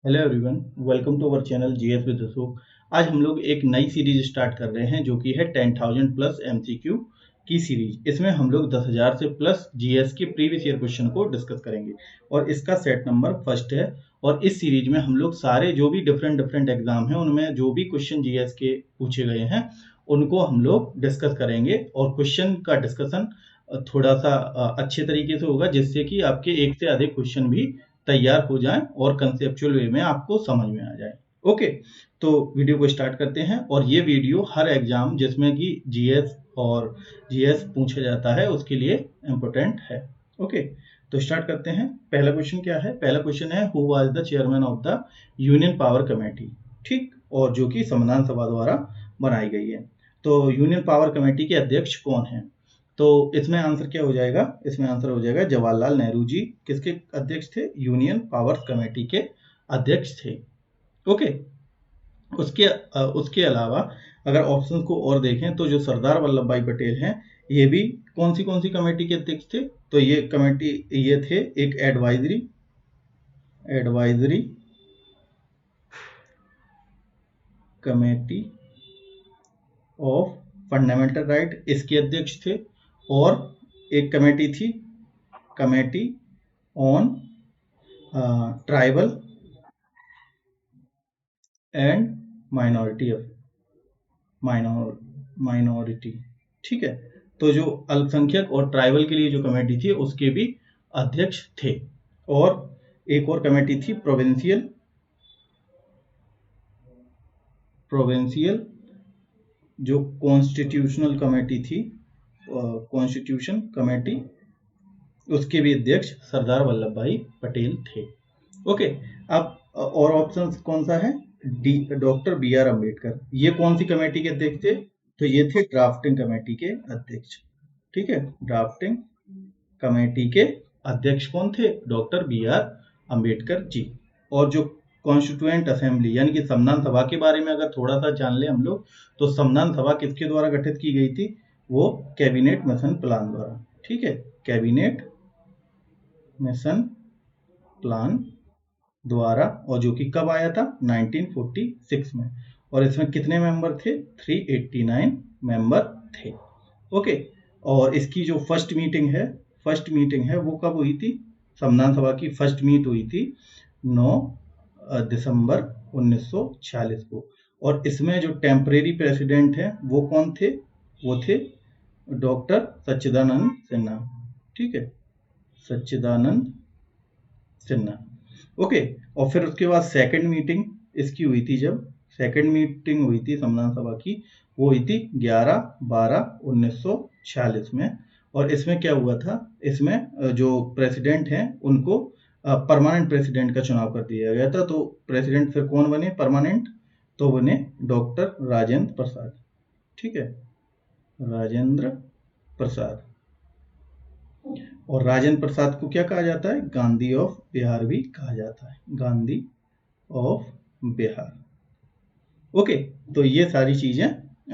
Hello everyone, welcome to our channel GS with Ashok. आज हम लोग एक नई सीरीज स्टार्ट कर रहे हैं जो कि है 10,000 प्लस एमसीक्यू की सीरीज। इसमें हम लोग 10,000 से प्लस जीएस के प्रीवियस ईयर क्वेश्चन को डिस्कस करेंगे और इसका सेट नंबर फर्स्ट है। और इस सीरीज में हम लोग सारे जो भी डिफरेंट डिफरेंट एग्जाम हैं उनमें जो भी क्वेश्चन जीएस के पूछे गए हैं उनको हम लोग डिस्कस करेंगे और क्वेश्चन का डिस्कशन थोड़ा सा अच्छे तरीके से होगा जिससे कि आपके एक से अधिक क्वेश्चन भी तैयार हो जाएं और कंसेप्चुअल वे में आपको समझ में आ जाए। ओके, तो वीडियो को स्टार्ट करते हैं। और ये वीडियो हर एग्जाम जिसमें कि जीएस और जीएस पूछा जाता है उसके लिए इम्पोर्टेंट है। ओके, तो स्टार्ट करते हैं। पहला क्वेश्चन क्या है? पहला क्वेश्चन है who was the chairman of the union power committee. ठीक, और जो कि संविधान सभा द्वारा बनाई गई है। तो यूनियन पावर कमेटी के अध्यक्ष कौन है? तो इसमें आंसर क्या हो जाएगा? इसमें आंसर हो जाएगा जवाहरलाल नेहरू जी। किसके अध्यक्ष थे? यूनियन पावर कमेटी के अध्यक्ष थे। ओके, उसके अलावा अगर ऑप्शन को और देखें तो जो सरदार वल्लभ भाई पटेल हैं ये भी कौन सी कमेटी के अध्यक्ष थे? तो ये कमेटी ये थे एक advisory committee of fundamental right, इसके अध्यक्ष थे। और एक कमेटी थी committee on tribal and minority. ठीक है, तो जो अल्पसंख्यक और ट्राइबल के लिए जो कमेटी थी उसके भी अध्यक्ष थे। और एक और कमेटी थी प्रोविंशियल जो कॉन्स्टिट्यूशनल कमेटी थी, कॉन्स्टिट्यूशन कमेटी, उसके भी अध्यक्ष सरदार वल्लभ भाई पटेल थे। ओके, अब और ऑप्शन कौन सा है? D, doctor B R Ambedkar. ये कौन सी कमेटी के अध्यक्ष थे? तो ये थे ड्राफ्टिंग कमेटी के अध्यक्ष। ठीक है, ड्राफ्टिंग कमेटी के अध्यक्ष कौन थे? Doctor B R Ambedkar ji. और जो कॉन्स्टिट्यूएंट असेंबली यानी कि संविधान सभा के बारे में अगर थोड़ा सा जान ले हम लोग, तो संविधान सभा किसके द्वारा गठित की गई थी? वो कैबिनेट मिशन प्लान द्वारा। ठीक है, कैबिनेट मिशन प्लान द्वारा। और जो कि कब आया था? 1946 में। और इसमें कितने मेंबर थे? 389 मेंबर थे। ओके, और इसकी जो फर्स्ट मीटिंग है वो कब हुई थी? संविधान सभा की फर्स्ट मीट हुई थी 9 दिसंबर 1946 को। और इसमें जो टेम्परेरी प्रेसिडेंट है वो कौन थे? वो थे डॉक्टर सच्चिदानंद सिन्हा। ठीक है, सच्चिदानंद सिन्हा। ओके, और फिर उसके बाद सेकंड मीटिंग इसकी हुई थी, जब सेकंड मीटिंग हुई थी संविधान सभा की वो हुई थी 11/12/1946 में। और इसमें क्या हुआ था? इसमें जो प्रेसिडेंट हैं उनको परमानेंट प्रेसिडेंट का चुनाव कर दिया गया था। तो प्रेसिडेंट फिर कौन बने परमानेंट? तो बने डॉक्टर राजेंद्र प्रसाद। ठीक है, राजेंद्र प्रसाद। और राजेंद्र प्रसाद को क्या कहा जाता है? गांधी ऑफ बिहार भी कहा जाता है, गांधी ऑफ बिहार। ओके, तो ये सारी चीजें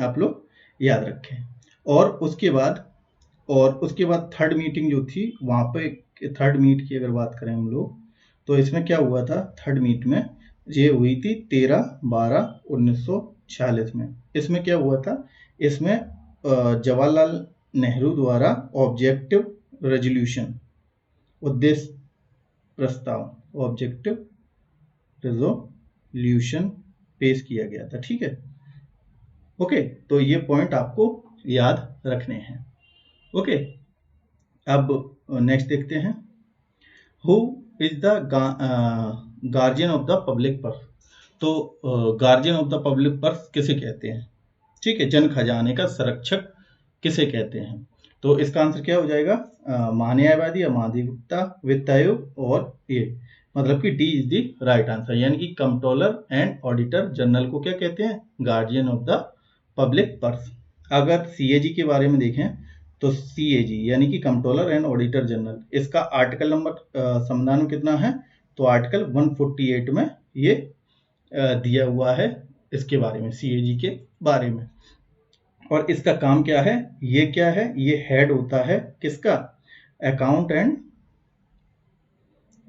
आप लोग याद रखें। और उसके बाद थर्ड मीटिंग जो थी वहां पे, थर्ड मीट की अगर बात करें हम लोग, तो इसमें क्या हुआ था? थर्ड मीट में ये हुई थी 13/12/1946 में। इसमें क्या हुआ था? इसमें जवाहरलाल नेहरू द्वारा ऑब्जेक्टिव रेजोल्यूशन, उद्देश्य प्रस्ताव, ऑब्जेक्टिव रेजोल्यूशन पेश किया गया था। ठीक है, ओके, तो ये पॉइंट आपको याद रखने हैं। ओके, अब नेक्स्ट देखते हैं। Who is the guardian of the public purse. तो guardian of the public purse किसे कहते हैं? ठीक है, जन खजाने का संरक्षक किसे कहते हैं? तो इसका आंसर क्या हो जाएगा? महान्यायवादी या महाधिवक्ता, वित्त आयोग, और ये मतलब कि D is the right answer. यानी कि कंट्रोलर एंड ऑडिटर जनरल को क्या कहते हैं? Guardian of the public purse. अगर सीएजी के बारे में देखें तो सीएजी यानी कि कंट्रोलर एंड ऑडिटर जनरल, इसका आर्टिकल नंबर संविधान में कितना है? तो आर्टिकल 148 में ये दिया हुआ है इसके बारे में, सीएजी के बारे में। और इसका काम क्या है? ये क्या है? ये हेड होता है किसका?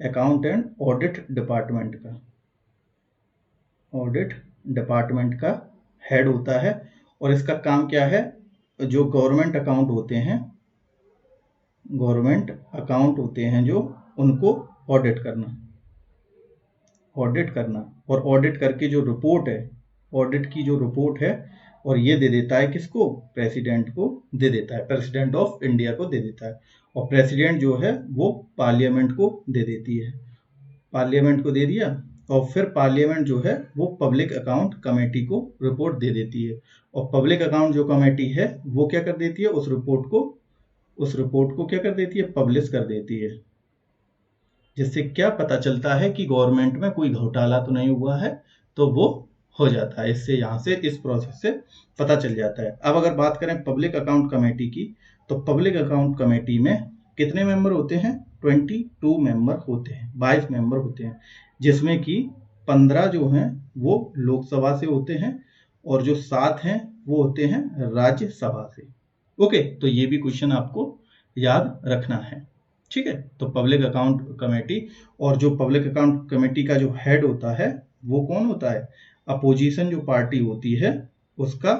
अकाउंट एंड ऑडिट डिपार्टमेंट का। ऑडिट डिपार्टमेंट का हेड होता है और इसका काम क्या है, जो गवर्नमेंट अकाउंट होते हैं, गवर्नमेंट अकाउंट होते हैं जो, उनको ऑडिट करना, ऑडिट करना, और ऑडिट करके जो रिपोर्ट है, ऑडिट की जो रिपोर्ट है, और ये दे देता है किसको, प्रेसिडेंट को दे देता है, प्रेसिडेंट ऑफ इंडिया को दे देता है, और प्रेसिडेंट जो है वो पार्लियामेंट को दे देती है, पार्लियामेंट को दे दिया, और फिर पार्लियामेंट जो है वो पब्लिक अकाउंट कमेटी को रिपोर्ट दे देती है, और पब्लिक अकाउंट जो कमेटी है वो क्या कर देती है, उस रिपोर्ट को क्या कर देती है, पब्लिश कर देती है, जिससे क्या पता चलता है कि गवर्नमेंट में कोई घोटाला तो नहीं हुआ है, तो वो हो जाता है, इससे यहाँ से इस प्रोसेस से पता चल जाता है। अब अगर बात करें पब्लिक अकाउंट कमेटी की, तो पब्लिक अकाउंट कमेटी में कितने मेंबर होते हैं, 22 मेंबर होते हैं, 22 मेंबर होते हैं, जिसमें कि 15 जो हैं वो लोकसभा से होते हैं और जो 7 हैं वो होते हैं राज्यसभा से। ओके, तो ये भी क्वेश्चन आपको याद रखना है, ठीक है। तो पब्लिक अकाउंट कमेटी, और जो पब्लिक अकाउंट कमेटी का जो हेड होता है वो कौन होता है, अपोजिशन जो पार्टी होती है उसका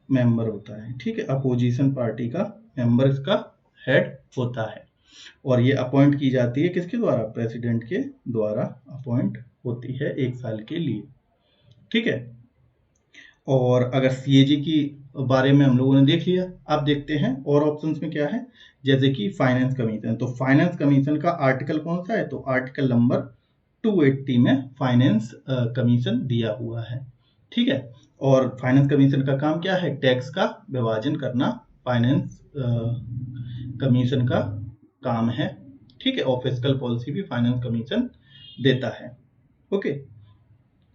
मेंबर होता है, ठीक है, अपोजिशन पार्टी का मेंबर इसका हेड होता है, और ये अपॉइंट की जाती है किसके द्वारा, प्रेसिडेंट के द्वारा अपॉइंट होती है 1 साल के लिए, ठीक है। और अगर सीएजी की बारे में हम लोगों ने देख लिया, अब देखते हैं और ऑप्शंस में क्या है, जैसे कि फाइनेंस कमीशन, तो फाइनेंस कमीशन का आर्टिकल कौन सा है, तो आर्टिकल नंबर 280 में फाइनेंस कमीशन दिया हुआ है, ठीक है। और फाइनेंस कमीशन का काम क्या है, टैक्स का विभाजन करना फाइनेंस कमीशन का काम है, ठीक है, और फिस्कल पॉलिसी भी फाइनेंस कमीशन देता है, ओके।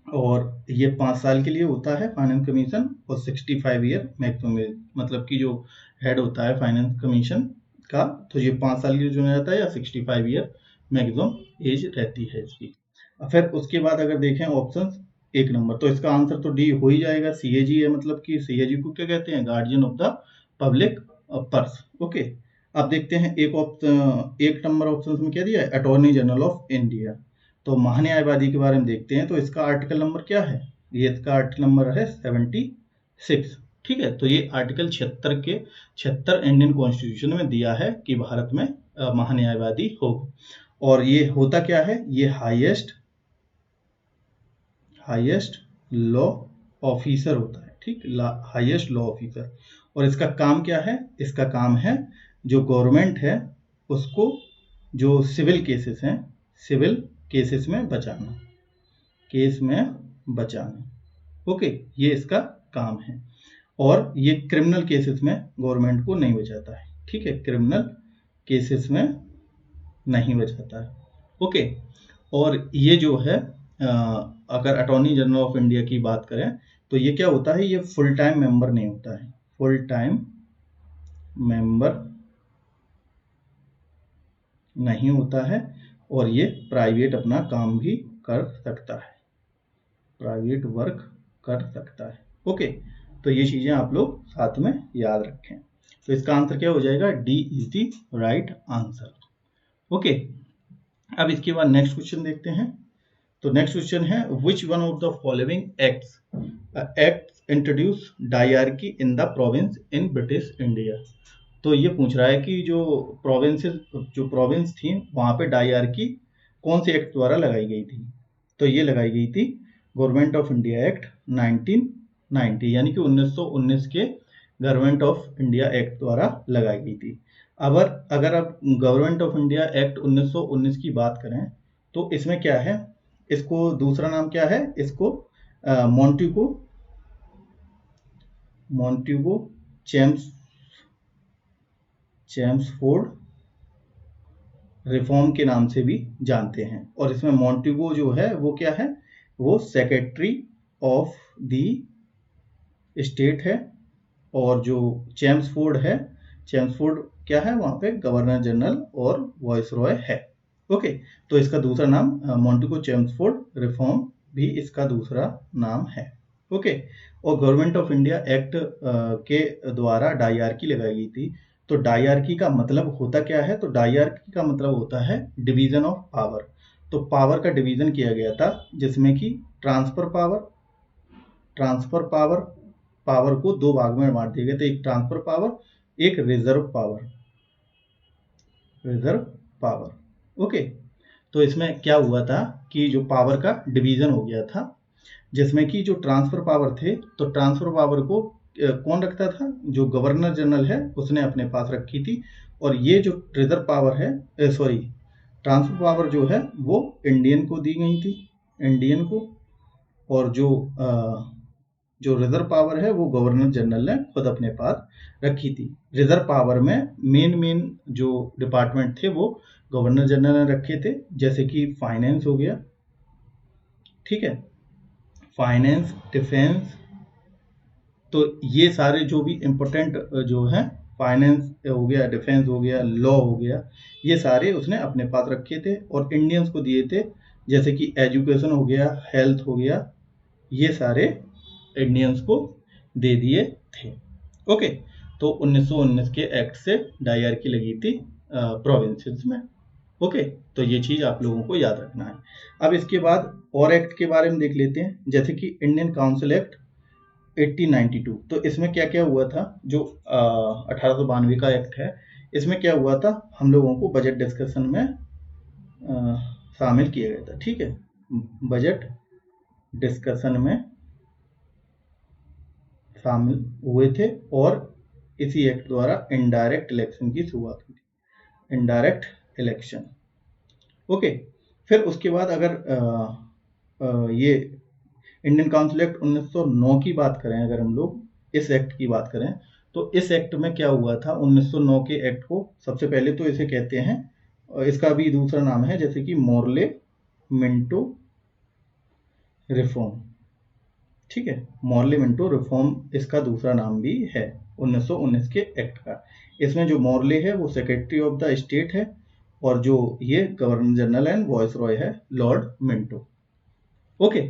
और ये 5 साल के लिए होता है फाइनेंस कमीशन, और 65 ईयर मैक्सिमम एज, मतलब कि जो हेड होता है फाइनेंस कमीशन का, तो ये 5 साल के लिए चुना जाता है, या 65 ईयर मैक्सिमम एज रहती है इसकी। फिर उसके बाद अगर देखें ऑप्शंस 1 नंबर, तो इसका आंसर तो डी हो ही जाएगा, सीएजी है, मतलब कि सीएजी को क्या कहते हैं, guardian of the public purse, okay. अब देखते हैं एक नंबर ऑप्शन में क्या दिया है, अटॉर्नी जनरल ऑफ इंडिया, तो महान्यायवादी के बारे में देखते हैं, तो इसका आर्टिकल नंबर क्या है, ये इसका आर्टिकल नंबर है 76, ठीक है। तो ये आर्टिकल 76 इंडियन कॉन्स्टिट्यूशन में दिया है कि भारत में महान्यायवादी हो, और ये होता क्या है, ये हाईएस्ट लॉ ऑफिसर होता है, ठीक, हाईएस्ट लॉ ऑफिसर, और इसका काम क्या है, इसका काम है जो गवर्नमेंट है उसको जो सिविल केसेस हैं, सिविल केसेस में बचाना, केस में बचाना, ओके, ये इसका काम है, और ये क्रिमिनल केसेस में गवर्नमेंट को नहीं बचाता है, ठीक है, क्रिमिनल केसेस में नहीं बचाता है, ओके। और ये जो है अगर अटॉर्नी जनरल ऑफ इंडिया की बात करें, तो ये क्या होता है, ये फुल टाइम मेंबर नहीं होता है, फुल टाइम मेंबर नहीं होता है, और ये प्राइवेट अपना काम भी कर सकता है, प्राइवेट वर्क कर सकता है, ओके। तो ये चीजें आप लोग साथ में याद रखें, तो इसका आंसर क्या हो जाएगा, D is the right answer, okay. अब इसके बाद नेक्स्ट क्वेश्चन देखते हैं, तो नेक्स्ट क्वेश्चन है, which one of the following acts introduce dyarchy in the province in British India, तो ये पूछ रहा है कि जो प्रोविंस थी वहां पे डायरकी कौन से एक्ट द्वारा लगाई गई थी, तो ये लगाई गई थी गवर्नमेंट ऑफ इंडिया एक्ट 1990, यानी कि 1919 के गवर्नमेंट ऑफ इंडिया एक्ट द्वारा लगाई गई थी। अगर आप गवर्नमेंट ऑफ इंडिया एक्ट 1919 की बात करें, तो इसमें क्या है, इसको दूसरा नाम क्या है, इसको मॉन्टेगो चेम्सफोर्ड रिफॉर्म के नाम से भी जानते हैं, और इसमें मॉन्टेगो जो है वो क्या है, वो सेक्रेटरी ऑफ द स्टेट है, और जो चेम्सफोर्ड है, चेम्सफोर्ड क्या है, वहां पे गवर्नर जनरल और वाइसरॉय है, ओके। तो इसका दूसरा नाम मॉन्टेगो चेम्सफोर्ड रिफॉर्म भी इसका दूसरा नाम है, ओके। और गवर्नमेंट ऑफ इंडिया एक्ट के द्वारा डायरकी लगाई गई थी, तो डायरकी का मतलब होता क्या है, तो डायरकी का मतलब होता है डिवीजन ऑफ पावर, तो पावर का डिवीजन किया गया था, जिसमें कि ट्रांसफर पावर को दो भाग में बांट दिए गए थे, एक ट्रांसफर पावर, एक रिजर्व पावर। ओके, तो इसमें क्या हुआ था कि जो पावर का डिवीजन हो गया था, जिसमें कि जो ट्रांसफर पावर थे, तो ट्रांसफर पावर को कौन रखता था, जो गवर्नर जनरल है उसने अपने पास रखी थी, और ये जो रिजर्व पावर है, ट्रांसफर पावर जो है वो इंडियन को दी गई थी, इंडियन को, और जो रिजर्व पावर है वो गवर्नर जनरल ने खुद अपने पास रखी थी। रिजर्व पावर में मेन जो डिपार्टमेंट थे वो गवर्नर जनरल ने रखे थे, जैसे कि फाइनेंस हो गया, ठीक है, फाइनेंस, डिफेंस, तो ये सारे जो भी इम्पोर्टेंट जो है, फाइनेंस हो गया, डिफेंस हो गया, लॉ हो गया, ये सारे उसने अपने पास रखे थे और इंडियंस को दिए थे, जैसे कि एजुकेशन हो गया, हेल्थ हो गया, ये सारे इंडियंस को दे दिए थे। ओके, तो 1919 के एक्ट से डायरकी लगी थी प्रोविंसेस में। ओके, तो ये चीज आप लोगों को याद रखना है। अब इसके बाद और एक्ट के बारे में देख लेते हैं, जैसे कि इंडियन काउंसिल एक्ट 1892। तो इसमें क्या क्या हुआ था, जो 1892 का एक्ट है, इसमें क्या हुआ था, हम लोगों को बजट डिस्कशन में शामिल किया गया था, ठीक है, बजट डिस्कशन में शामिल हुए थे, और इसी एक्ट द्वारा इनडायरेक्ट इलेक्शन की शुरुआत हुई थी, इनडायरेक्ट इलेक्शन। ओके, फिर उसके बाद अगर ये इंडियन काउंसिल एक्ट 1909 की बात करें, अगर हम लोग इस एक्ट की बात करें, तो इस एक्ट में क्या हुआ था, 1909 के एक्ट को सबसे पहले तो इसे कहते हैं, इसका भी दूसरा नाम है, जैसे कि मोर्ले मिंटो रिफॉर्म, ठीक है, मोर्ले मिंटो रिफॉर्म इसका दूसरा नाम भी है 1919 के एक्ट का। इसमें जो मोर्ले है वो सेक्रेटरी ऑफ द स्टेट है, और जो ये गवर्नर जनरल एंड वॉइसरॉय है लॉर्ड मिंटो। ओके,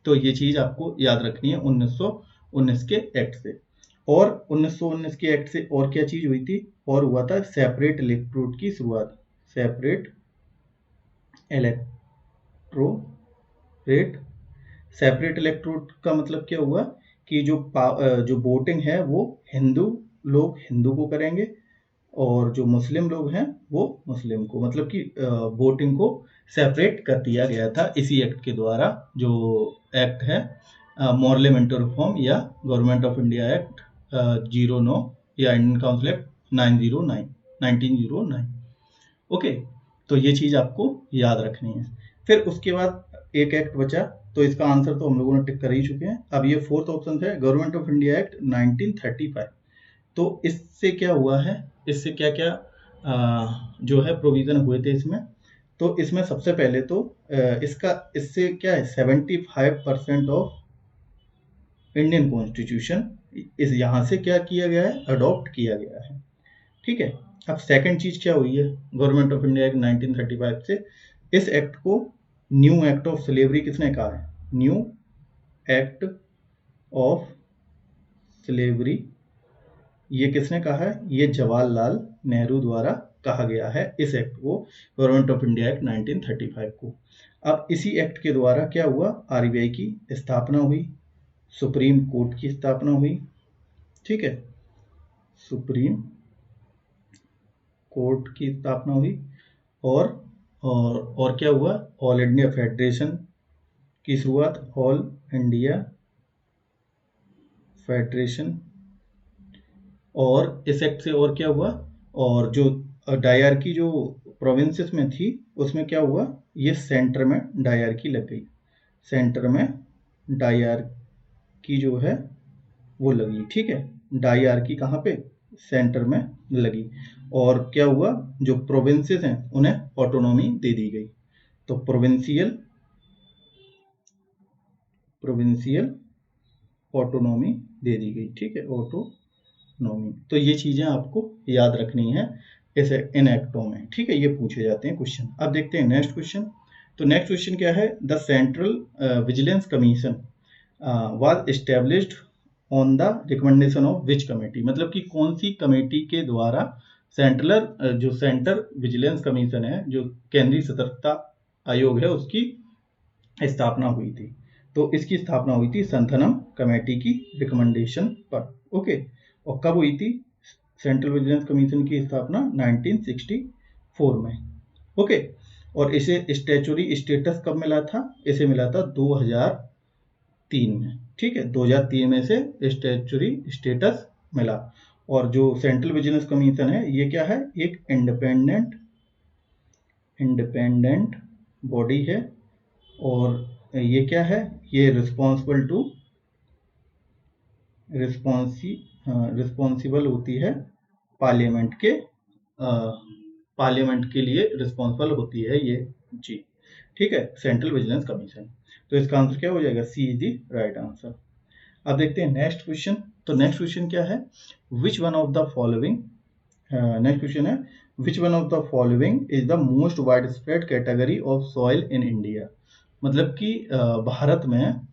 तो ये चीज आपको याद रखनी है 1919 के एक्ट से। और 1919 के एक्ट से और क्या चीज हुई थी, और हुआ था सेपरेट इलेक्टोरेट की शुरुआत, सेपरेट इलेक्टोरेट का मतलब क्या हुआ कि जो वोटिंग है वो हिंदू लोग हिंदू को करेंगे, और जो मुस्लिम लोग हैं वो मुस्लिम को, मतलब कि वोटिंग को सेपरेट कर दिया गया था इसी एक्ट के द्वारा, जो एक्ट है मोर्ले मिंटो रिफॉर्म या गवर्नमेंट ऑफ इंडिया एक्ट 09 या इंडियन काउंसिल एक्ट 1909। ओके, तो ये चीज आपको याद रखनी है। फिर उसके बाद एक एक्ट बचा, तो इसका आंसर तो हम लोगों ने टिक कर ही चुके हैं। अब ये फोर्थ ऑप्शन है गवर्नमेंट ऑफ इंडिया एक्ट 1935। तो इससे क्या हुआ है, इससे क्या क्या जो है प्रोविजन हुए थे इसमें, तो इसमें सबसे पहले तो इससे क्या है, 75% ऑफ इंडियन कॉन्स्टिट्यूशन इस यहाँ से क्या किया गया है, अडॉप्ट किया गया है, ठीक है। अब सेकंड चीज क्या हुई है, गवर्नमेंट ऑफ इंडिया एक्ट 1935 से इस एक्ट को न्यू एक्ट ऑफ स्लेवरी किसने कहा है, न्यू एक्ट ऑफ स्लेवरी, ये किसने कहा है, ये जवाहरलाल नेहरू द्वारा कहा गया है इस एक्ट को, गवर्नमेंट ऑफ इंडिया एक्ट 1935 को। अब इसी एक्ट के द्वारा क्या हुआ, आरबीआई की स्थापना हुई, सुप्रीम कोर्ट की स्थापना हुई, ठीक है, सुप्रीम कोर्ट की स्थापना हुई, और क्या हुआ, ऑल इंडिया फेडरेशन की शुरुआत, ऑल इंडिया फेडरेशन। और इस एक्ट से और क्या हुआ, और जो डायरकी जो प्रोविंसेस में थी उसमें क्या हुआ, ये सेंटर में डायरकी लग गई, सेंटर में डायरकी जो है वो लगी, ठीक है, डायरकी कहाँ पे, सेंटर में लगी। और क्या हुआ, जो प्रोविंसेस हैं उन्हें ऑटोनॉमी दे दी गई, तो प्रोविंशियल ऑटोनॉमी दे दी गई, ठीक है, ऑटोनॉमी। तो ये चीजें आपको याद रखनी है इन एक्टों में, ठीक है, ये पूछे जाते हैं क्वेश्चन। अब देखते हैं नेक्स्ट क्वेश्चन। तो नेक्स्ट क्वेश्चन क्या है, the central vigilance commission was established on the recommendation of which committee, मतलब कि कौन सी कमेटी के द्वारा जो सेंटर विजिलेंस कमीशन है, जो केंद्रीय सतर्कता आयोग है उसकी स्थापना हुई थी। तो इसकी स्थापना हुई थी संथनम कमेटी की रिकमेंडेशन पर। ओके, और कब हुई थी सेंट्रल विजिलेंस कमीशन की स्थापना? 1964 में। ओके, और इसे स्टैचुरी स्टेटस कब मिला था? इसे मिला था 2003 में। ठीक है, 2003 में से स्टैचुरी स्टेटस मिला। और जो सेंट्रल विजिलेंस कमीशन है ये क्या है? एक इंडिपेंडेंट बॉडी है। और ये क्या है? ये रिस्पॉन्सिबल होती है पार्लियामेंट के लिए रिस्पॉन्सिबल होती है ये जी। ठीक है, सेंट्रल विजिलेंस कमीशन। तो इसका आंसर क्या हो जाएगा? C is the right answer. अब देखते हैं नेक्स्ट क्वेश्चन। तो नेक्स्ट क्वेश्चन क्या है? Which one of the following, next question है which one of the following is the most widespread category of soil in India. मतलब कि भारत में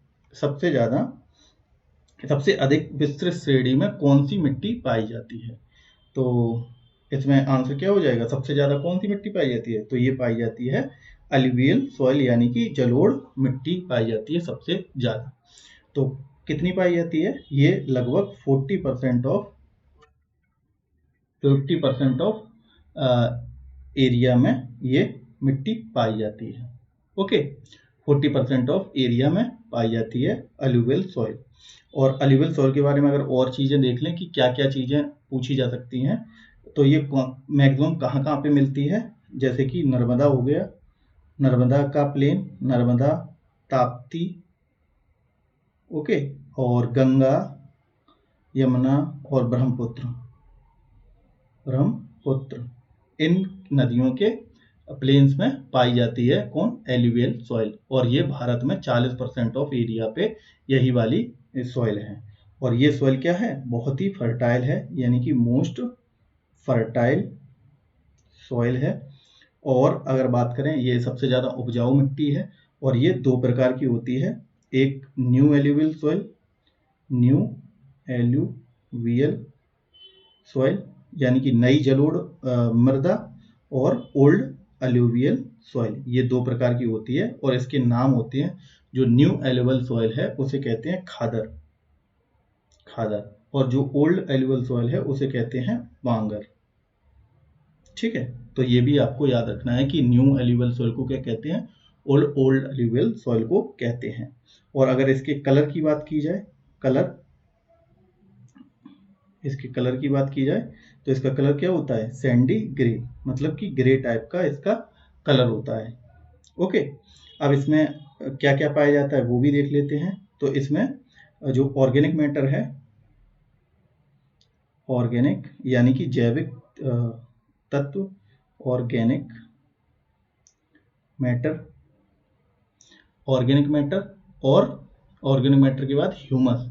सबसे अधिक विस्तृत श्रेणी में कौन सी मिट्टी पाई जाती है? तो इसमें आंसर क्या हो जाएगा? सबसे ज्यादा कौन सी मिट्टी पाई जाती है? तो ये पाई जाती है अलुवियल सॉइल, यानी कि जलोढ़ मिट्टी पाई जाती है सबसे ज्यादा। तो कितनी पाई जाती है? ये लगभग 50% ऑफ एरिया में ये मिट्टी पाई जाती है। ओके, 40% ऑफ एरिया में पाई जाती है अलुवियल सॉइल। और अलुवियल सॉइल के बारे में अगर और चीजें देख लें कि क्या क्या चीजें पूछी जा सकती हैं, तो ये मैक्सिमम कहाँ कहाँ पे मिलती है? जैसे कि नर्मदा हो गया, नर्मदा का प्लेन, नर्मदा, ताप्ती, ओके, और गंगा, यमुना और ब्रह्मपुत्र। इन नदियों के प्लेन्स में पाई जाती है कौन? Alluvial soil. और ये भारत में 40% ऑफ एरिया पे यही वाली सॉइल है। और ये सॉइल क्या है? बहुत ही फर्टाइल है, यानी कि मोस्ट फर्टाइल सॉइल है। और अगर बात करें, ये सबसे ज्यादा उपजाऊ मिट्टी है। और ये दो प्रकार की होती है, एक न्यू एलुवियल सॉइल यानी कि नई जलोढ़ मृदा, और ओल्ड अलुवियल सॉइल, ये दो प्रकार की होती है। और इसके नाम होते हैं, जो न्यू एलुवियल सॉइल है उसे कहते हैं खादर, और जो ओल्ड एलुवियल सॉइल है उसे कहते हैं वांगर। ठीक है, तो ये भी आपको याद रखना है कि न्यू एलुवियल सॉइल को क्या कहते हैं? ओल्ड एलुवियल सॉइल को कहते हैं। और अगर इसके कलर की बात की जाए, इसके कलर की बात की जाए तो इसका कलर क्या होता है? सैंडी ग्रे, मतलब कि ग्रे टाइप का इसका कलर होता है। ओके, अब इसमें क्या क्या पाया जाता है वो भी देख लेते हैं। तो इसमें जो ऑर्गेनिक मैटर है, ऑर्गेनिक यानी कि जैविक तत्व, ऑर्गेनिक मैटर, और ऑर्गेनिक मैटर के बाद ह्यूमस,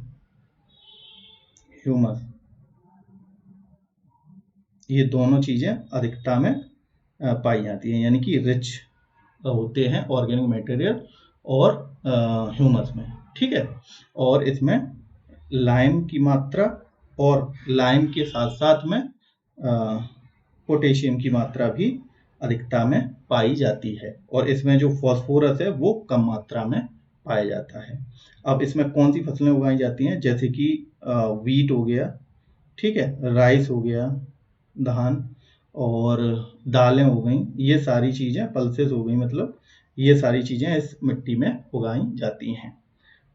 ये दोनों चीजें अधिकता में पाई जाती हैं, यानी कि रिच होते हैं ऑर्गेनिक मटेरियल और ह्यूमस में। ठीक है, और इसमें लाइम की मात्रा, और लाइम के साथ साथ में पोटेशियम की मात्रा भी अधिकता में पाई जाती है। और इसमें जो फॉस्फोरस है वो कम मात्रा में पाया जाता है। अब इसमें कौन सी फसलें उगाई जाती हैं? जैसे कि वीट हो गया, ठीक है, राइस हो गया, धान, और दालें हो गई, ये सारी चीजें, पल्सेस हो गई, मतलब ये सारी चीजें इस मिट्टी में उगाई जाती हैं।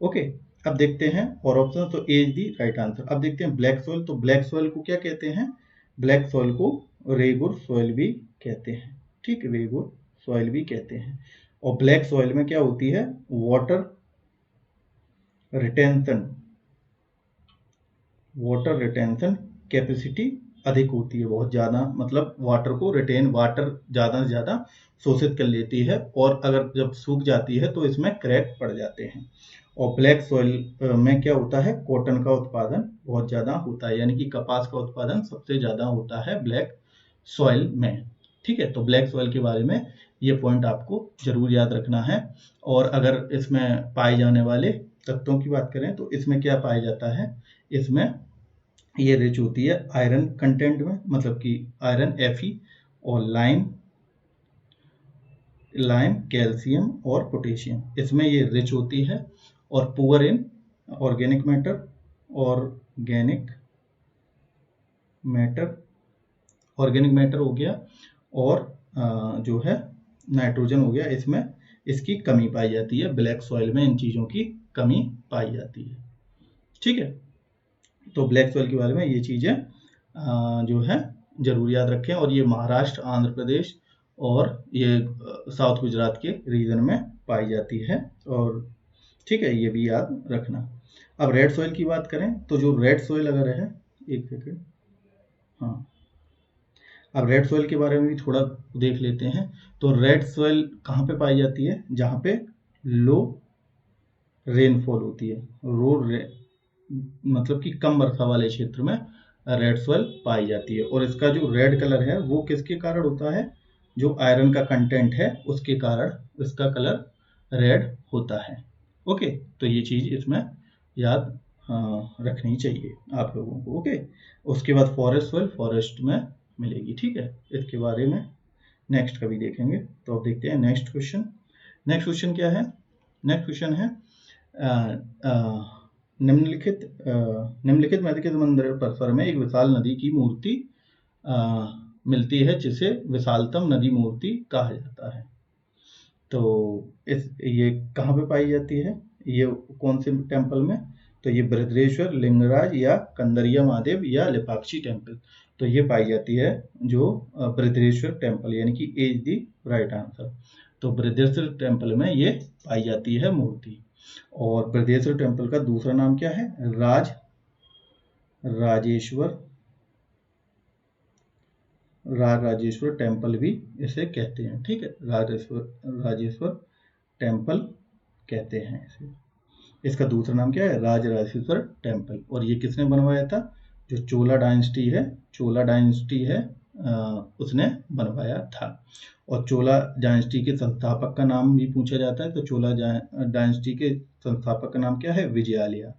ओके, अब देखते हैं और ऑप्शन। तो ए इज दी राइट आंसर। अब देखते हैं ब्लैक सॉइल। तो ब्लैक सॉइल को क्या कहते हैं? ब्लैक सॉइल को रेगुर सॉइल भी कहते हैं। ठीक, रेगुर सॉइल भी कहते हैं। और ब्लैक सॉइल में क्या होती है? वाटर रिटेंशन कैपेसिटी अधिक होती है, बहुत ज्यादा, मतलब वाटर ज्यादा से ज्यादा शोषित कर लेती है। और अगर जब सूख जाती है तो इसमें क्रैक पड़ जाते हैं। और ब्लैक सॉइल में क्या होता है? कॉटन का उत्पादन बहुत ज्यादा होता है, यानी कि कपास का उत्पादन सबसे ज्यादा होता है ब्लैक सॉइल में। ठीक है, तो ब्लैक सॉइल के बारे में ये पॉइंट आपको जरूर याद रखना है। और अगर इसमें पाए जाने वाले तत्वों की बात करें तो इसमें क्या पाया जाता है? इसमें ये रिच होती है आयरन कंटेंट में, मतलब कि आयरन, Fe, और लाइम, लाइम, कैल्शियम और पोटेशियम, इसमें ये रिच होती है। और poor in organic matter, organic matter हो गया, और जो है नाइट्रोजन हो गया, इसमें इसकी कमी पाई जाती है। ब्लैक सॉइल में इन चीज़ों की कमी पाई जाती है। ठीक है, तो ब्लैक सॉइल के बारे में ये चीज़ें जो है जरूर याद रखें। और ये महाराष्ट्र, आंध्र प्रदेश और ये साउथ गुजरात के रीजन में पाई जाती है। और ठीक है, ये भी याद रखना। अब रेड सॉइल की बात करें तो जो रेड सॉइल अगर है, एक सेकेंड, हाँ, अब रेड सॉइल के बारे में भी थोड़ा देख लेते हैं। तो रेड सॉइल कहाँ पे पाई जाती है? जहाँ पे लो रेनफॉल होती है, मतलब कि कम वर्षा वाले क्षेत्र में रेड सॉइल पाई जाती है। और इसका जो रेड कलर है वो किसके कारण होता है? जो आयरन का कंटेंट है उसके कारण इसका कलर रेड होता है। ओके, तो ये चीज इसमें याद रखनी चाहिए आप लोगों को। ओके, उसके बाद फॉरेस्ट सॉइल फॉरेस्ट में मिलेगी। ठीक है, इसके बारे में नेक्स्ट कभी देखेंगे। तो अब देखते हैं नेक्स्ट क्वेश्चन। नेक्स्ट क्वेश्चन क्या है? नेक्स्ट क्वेश्चन है निम्नलिखित में से किस मंदिर परिसर में एक विशाल नदी की मूर्ति मिलती है जिसे विशालतम नदी मूर्ति कहा जाता है? तो ये कहाँ पे पाई जाती है? ये कौन से टेम्पल में? तो ये बृहदेश्वर, लिंगराज या कंदरिया महादेव या लेपाक्षी टेम्पल। तो ये पाई जाती है जो बृहदेश्वर टेम्पल, यानी कि ए इज दी राइट आंसर। तो बृहदेश्वर टेम्पल में ये पाई जाती है मूर्ति। और बृहदेश्वर टेम्पल का दूसरा नाम क्या है? राजेश्वर टेम्पल भी इसे कहते हैं। ठीक है, राजेश्वर टेम्पल कहते हैं इसे। इसका दूसरा नाम क्या है? राजराजेश्वर टेम्पल। और ये किसने बनवाया था? जो चोला डायनेस्टी है उसने बनवाया था। और चोला डायनेस्टी के संस्थापक का नाम भी पूछा जाता है। तो चोला डायनेस्टी के संस्थापक का नाम क्या है? विजयालया।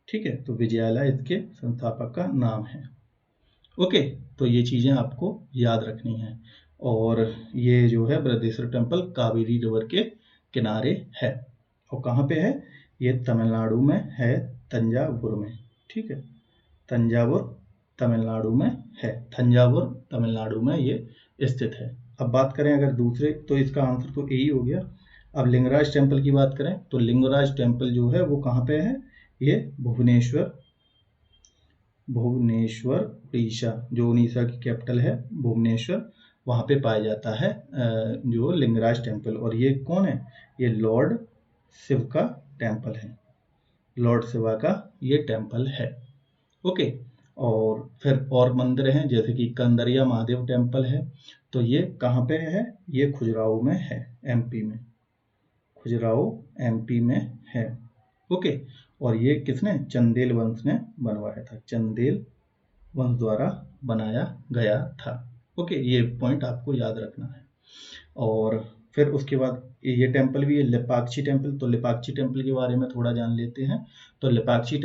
ठीक है, तो विजयालया इसके संस्थापक का नाम है। ओके, तो ये चीजें आपको याद रखनी है। और ये जो है बृहदेश्वर टेम्पल कावेरी रिवर के किनारे है। और कहाँ पे है? ये तमिलनाडु में है, तंजावुर में। ठीक है, तंजावुर तमिलनाडु में है। तमिलनाडु में ये स्थित है। अब बात करें अगर दूसरे, तो इसका आंसर तो यही हो गया। अब लिंगराज टेम्पल की बात करें तो लिंगराज टेम्पल जो है वो कहाँ पे है? ये भुवनेश्वर उड़ीसा, जो उड़ीसा की कैपिटल है भुवनेश्वर, वहाँ पे पाया जाता है जो लिंगराज टेम्पल। और ये कौन है? ये लॉर्ड शिव का टेम्पल है। लॉर्ड शिवा का ये टेम्पल है। ओके, और फिर और मंदिर हैं जैसे कि कंदरिया महादेव टेम्पल है। तो ये कहाँ पे है? ये खुजराहो में है, एमपी में। खुजराहो एमपी में है। ओके, और ये किसने? चंदेल वंश ने बनवाया था। चंदेल वंश द्वारा बनाया गया था। ओके, ये पॉइंट आपको याद रखना है। और फिर उसके बाद ये टेम्पल भी है, लेपाक्षी टेम्पल। तो लेपाक्षी टेम्पल के बारे में थोड़ा जान लेते हैं। तो लेपाक्षी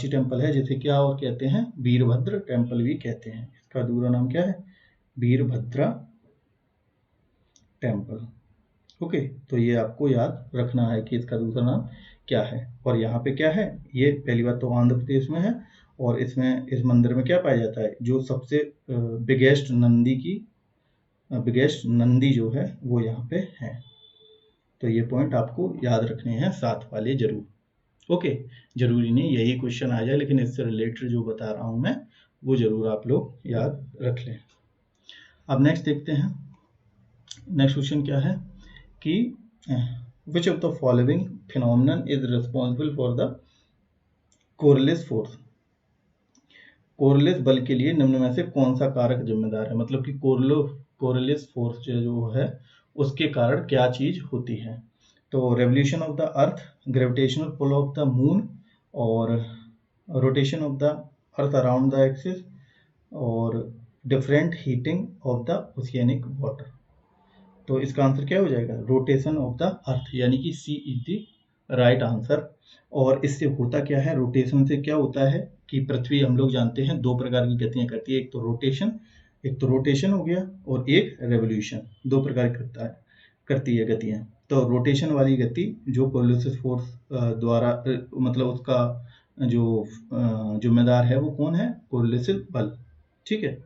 टेम्पल है जिसे क्या और कहते हैं? वीरभद्र टेम्पल भी कहते हैं। इसका दूसरा नाम क्या है? वीरभद्रा टेम्पल। ओके, तो ये आपको याद रखना है कि इसका दूसरा नाम क्या है। और यहाँ पे क्या है? ये पहली बात तो आंध्र प्रदेश में है। और इसमें इस मंदिर में क्या पाया जाता है? जो सबसे बिगेस्ट नंदी जो है वो यहाँ पे है। तो ये पॉइंट आपको याद रखने हैं, साथ वाले जरूर। ओके, जरूरी नहीं यही क्वेश्चन आ जाए, लेकिन इससे रिलेटेड जो बता रहा हूँ मैं वो जरूर आप लोग याद रख लें। अब नेक्स्ट देखते हैं। नेक्स्ट क्वेश्चन क्या है कि which of the following phenomenon is responsible for the Coriolis force? Coriolis बल के लिए निम्न में से कौन सा कारक जिम्मेदार है? मतलब कि कोरियलिस फोर्स जो है उसके कारण क्या चीज होती है? तो revolution of the earth, gravitational pull of the moon, और rotation of the earth around the axis, और different heating of the oceanic water. तो इसका आंसर क्या हो जाएगा? रोटेशन ऑफ द अर्थ, यानी कि सी इज द राइट आंसर। और इससे होता क्या है, रोटेशन से क्या होता है कि पृथ्वी हम लोग जानते हैं दो प्रकार की गतियां करती है, एक तो रोटेशन हो गया और एक रेवोल्यूशन, दो प्रकार करती है गतियां। तो रोटेशन वाली गति जो कोलियोसिस फोर्स द्वारा मतलब उसका जो जिम्मेदार है वो कौन है, कोलियोसिस बल, ठीक है।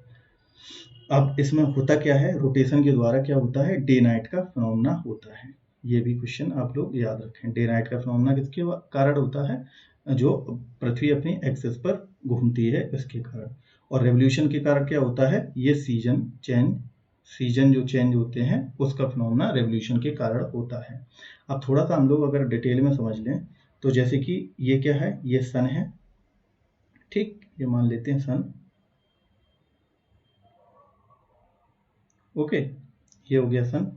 अब इसमें होता क्या है, रोटेशन के द्वारा क्या होता है, डे नाइट का फिनोमेना होता है। ये भी क्वेश्चन आप लोग याद रखें, डे नाइट का फिनोमेना किसके कारण होता है, जो पृथ्वी अपनी एक्सिस पर घूमती है इसके कारण। और रेवोल्यूशन के कारण क्या होता है, ये सीजन जो चेंज होते हैं उसका फिनोमेना रेवोल्यूशन के कारण होता है। अब थोड़ा सा हम लोग अगर डिटेल में समझ लें तो जैसे कि ये क्या है, ये सन है, ठीक, ये मान लेते हैं सन, ओके, ये हो गया सन।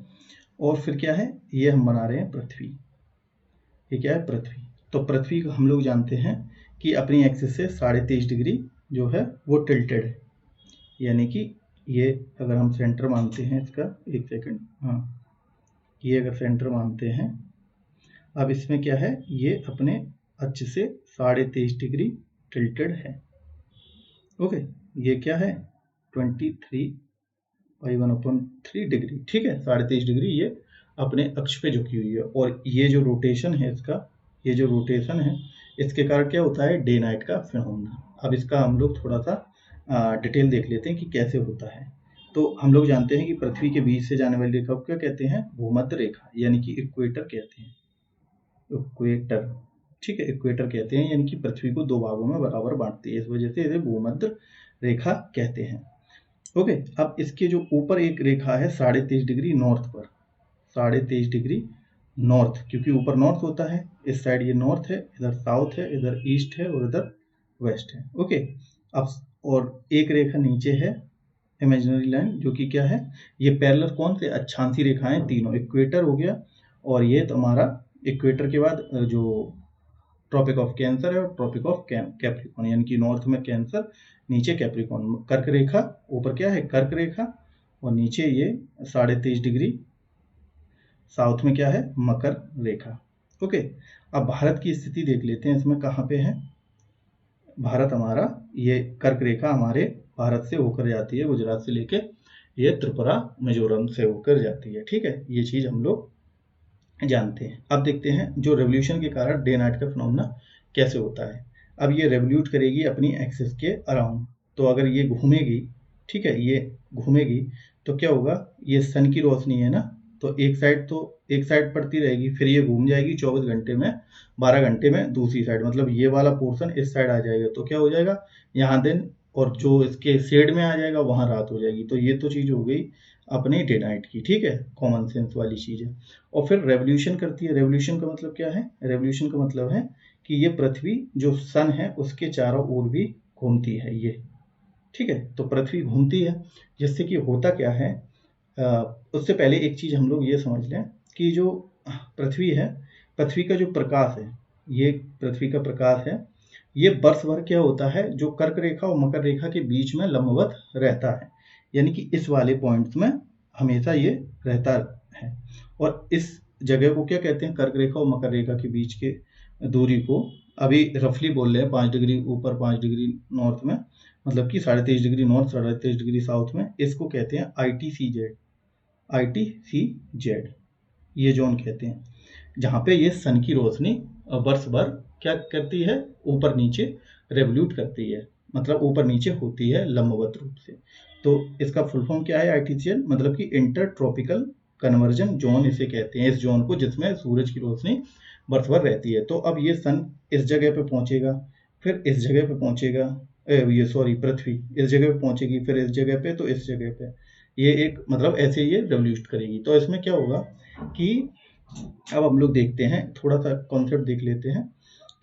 और फिर क्या है, ये हम बना रहे हैं पृथ्वी, ये क्या है पृथ्वी। तो पृथ्वी को हम लोग जानते हैं कि अपनी एक्सिस से 23.5 डिग्री जो है वो टिल्टेड है, यानी कि ये अगर हम सेंटर मानते हैं इसका, एक सेकंड, हाँ, ये अगर सेंटर मानते हैं, अब इसमें क्या है, ये अपने अक्ष से 23.5 डिग्री टिल्टेड है, ओके। ये क्या है 23/1/3 डिग्री, ठीक है, 23.5 डिग्री ये अपने अक्ष पे झुकी हुई है। और ये जो रोटेशन है इसका, ये जो रोटेशन है इसके कारण क्या होता है, डे नाइट का फिनोमेना। अब इसका हम लोग थोड़ा सा डिटेल देख लेते हैं कि कैसे होता है। तो हम लोग जानते हैं कि पृथ्वी के बीच से जाने वाली रेखा को क्या कहते हैं, भूमध्य रेखा, यानी कि इक्वेटर कहते हैं, इक्वेटर, ठीक है, इक्वेटर कहते हैं, यानी कि पृथ्वी को दो भागों में बराबर बांटती है, इस वजह से इसे भूमध्य रेखा कहते हैं, ओके। अब इसके जो ऊपर एक रेखा है 23.5 डिग्री नॉर्थ पर, 23.5 डिग्री नॉर्थ, क्योंकि ऊपर नॉर्थ होता है, इस साइड ये नॉर्थ है, इधर साउथ है, इधर ईस्ट है और इधर वेस्ट है, ओके। अब और एक रेखा नीचे है इमेजिनरी लाइन, जो कि क्या है, ये पैरेलल कौन से अक्षांशी रेखाएं तीनों, इक्वेटर हो गया, और ये तुम्हारा इक्वेटर के बाद जो ट्रॉपिक ऑफ कैंसर है और ट्रॉपिक ऑफ कैप्रिकॉर्न, यानी कि नॉर्थ में कैंसर, नीचे कैप्रिकॉर्न, कर्क रेखा, ऊपर क्या है कर्क रेखा और नीचे ये 23.5 डिग्री साउथ में क्या है मकर रेखा, ओके। अब भारत की स्थिति देख लेते हैं, इसमें कहाँ पे है भारत हमारा, ये कर्क रेखा हमारे भारत से होकर जाती है, गुजरात से लेके ये त्रिपुरा मिजोरम से होकर जाती है, ठीक है, ये चीज हम लोग जानते हैं। अब देखते हैं जो रेवोल्यूशन के कारण डे नाइट का फिनोमेना कैसे होता है। अब ये रेवोल्यूट करेगी अपनी एक्सिस के अराउंड, तो अगर ये घूमेगी, ठीक है, ये घूमेगी तो क्या होगा, ये सन की रोशनी है ना, तो एक साइड पड़ती रहेगी, फिर ये घूम जाएगी 24 घंटे में, 12 घंटे में दूसरी साइड, मतलब ये वाला पोर्शन इस साइड आ जाएगा, तो क्या हो जाएगा यहाँ दिन, और जो इसके शेड में आ जाएगा वहां रात हो जाएगी। तो ये तो चीज हो गई अपनी डे नाइट की, ठीक है, कॉमन सेंस वाली चीज है। और फिर रेवोल्यूशन करती है, रेवोल्यूशन का मतलब क्या है, रेवोल्यूशन का मतलब है कि ये पृथ्वी जो सन है उसके चारों ओर भी घूमती है ये, ठीक है, तो पृथ्वी घूमती है, जिससे कि होता क्या है, उससे पहले एक चीज हम लोग ये समझ लें कि जो पृथ्वी है, पृथ्वी का जो प्रकाश है, ये पृथ्वी का प्रकाश है, ये वर्ष भर क्या होता है, जो कर्क रेखा और मकर रेखा के बीच में लंबवत रहता है, यानी कि इस वाले पॉइंट्स में हमेशा ये रहता है। और इस जगह को क्या कहते हैं, कर्क रेखा और मकर रेखा के बीच के दूरी को अभी रफली बोल रहे हैं 5 डिग्री ऊपर 5 डिग्री नॉर्थ में, मतलब कि 23.5 डिग्री नॉर्थ 23.5 डिग्री साउथ में, इसको कहते हैं ITCZ, ये जोन कहते हैं, जहाँ पे ये सन की रोशनी वर्ष भर क्या करती है, ऊपर नीचे रेवोल्यूट करती है, मतलब ऊपर नीचे होती है लंबवत रूप से। तो इसका फुल फॉर्म क्या है ITCZ, मतलब कि इंटर ट्रॉपिकल कन्वर्जन जोन इसे कहते हैं, इस जोन को जिसमें सूरज की रोशनी वर्ष भर रहती है। तो अब ये सन इस जगह पे पहुंचेगा, फिर इस जगह पे पहुंचेगा, पृथ्वी इस जगह पे पहुंचेगी, फिर इस जगह पे, तो इस जगह पे, ये एक मतलब ऐसे ये रेवोल्यूट करेगी। तो इसमें क्या होगा कि अब हम लोग देखते हैं, थोड़ा सा कॉन्सेप्ट देख लेते हैं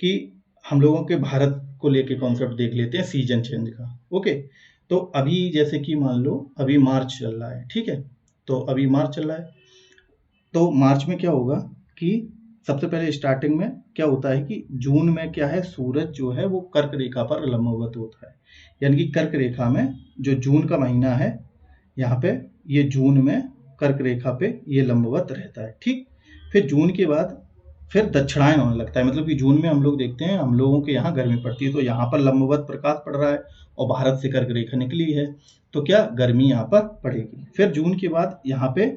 कि हम लोगों के भारत को लेके कॉन्सेप्ट देख लेते हैं सीजन चेंज का, ओके। तो अभी जैसे कि मान लो अभी मार्च चल रहा है, ठीक है, तो अभी मार्च चल रहा है, तो मार्च में क्या होगा कि सबसे पहले स्टार्टिंग में क्या होता है कि जून में क्या है, सूरज जो है वो कर्क रेखा पर लंबवत होता है, यानी कि कर्क रेखा में जो जून का महीना है, यहाँ पे ये जून में कर्क रेखा पे ये लंबवत रहता है, ठीक। फिर जून के बाद फिर दक्षिणायन होने लगता है, मतलब कि जून में हम लोग देखते हैं हम लोगों के यहाँ गर्मी पड़ती है, तो यहाँ पर लंबवत प्रकाश पड़ रहा है और भारत से कर्क रेखा निकली है, तो क्या गर्मी यहाँ पर पड़ेगी। फिर जून के बाद यहाँ पे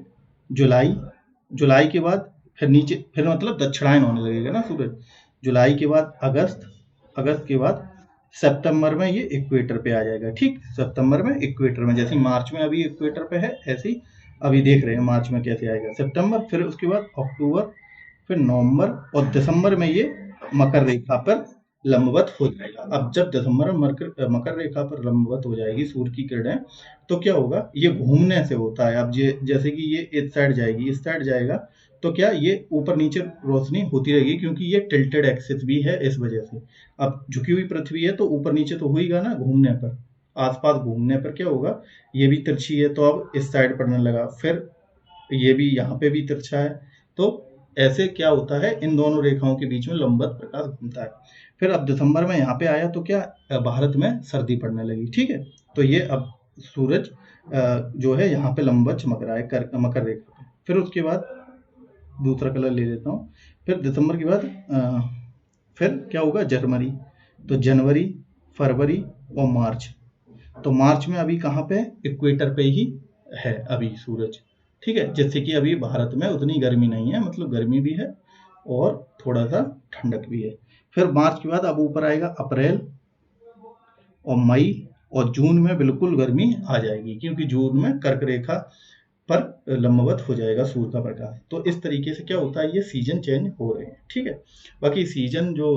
जुलाई, जुलाई के बाद फिर नीचे, फिर मतलब दक्षिणायन होने लगेगा ना सूरज। जुलाई के बाद अगस्त, अगस्त के बाद सितंबर में ये इक्वेटर पे आ जाएगा। ठीक, सितंबर में इक्वेटर में, जैसे मार्च में अभी इक्वेटर पे है, ऐसे ही अभी देख रहे हैं मार्च में कैसे आएगा, सितंबर, फिर उसके बाद अक्टूबर, फिर नवंबर और दिसंबर में ये मकर रेखा पर लंबवत हो जाएगा। अब जब दिसंबर में मकर रेखा पर लंबवत हो जाएगी सूर्य की किरणें, तो क्या होगा, ये घूमने से होता है। अब ये जैसे कि ये इस साइड जाएगी, इस साइड जाएगा, तो क्या ये ऊपर नीचे रोशनी होती रहेगी, क्योंकि ये टिल्टेड एक्सिस भी है इस वजह से। अब झुकी हुई पृथ्वी है तो ऊपर नीचे तो होगा ना, घूमने पर, आसपास घूमने पर क्या होगा, ये भी तिरछी है तो अब इस साइड पड़ने लगा, फिर ये भी यहाँ पे भी तिरछा है, तो ऐसे क्या होता है, इन दोनों रेखाओं के बीच में लंबवत प्रकाश घूमता है। फिर अब दिसंबर में यहाँ पे आया तो क्या, भारत में सर्दी पड़ने लगी। ठीक है, तो ये अब सूरज जो है यहाँ पे लंबवत चमक रहा है मकर रेखा पे। फिर उसके बाद दूसरा कलर ले लेता हूँ। फिर दिसंबर के बाद फिर क्या होगा, जनवरी, तो जनवरी, फरवरी और मार्च, तो मार्च में अभी कहाँ पे, इक्वेटर पे ही है अभी सूरज। ठीक है, जिससे कि अभी भारत में उतनी गर्मी नहीं है, मतलब गर्मी भी है और थोड़ा सा ठंडक भी है। फिर मार्च के बाद अब ऊपर आएगा अप्रैल और मई और जून में बिल्कुल गर्मी आ जाएगी, क्योंकि जून में कर्क रेखा पर लंबवत हो जाएगा सूर्य का प्रकाश। तो इस तरीके से क्या होता है, ये सीजन चेंज हो रहे हैं। ठीक है, बाकी सीजन जो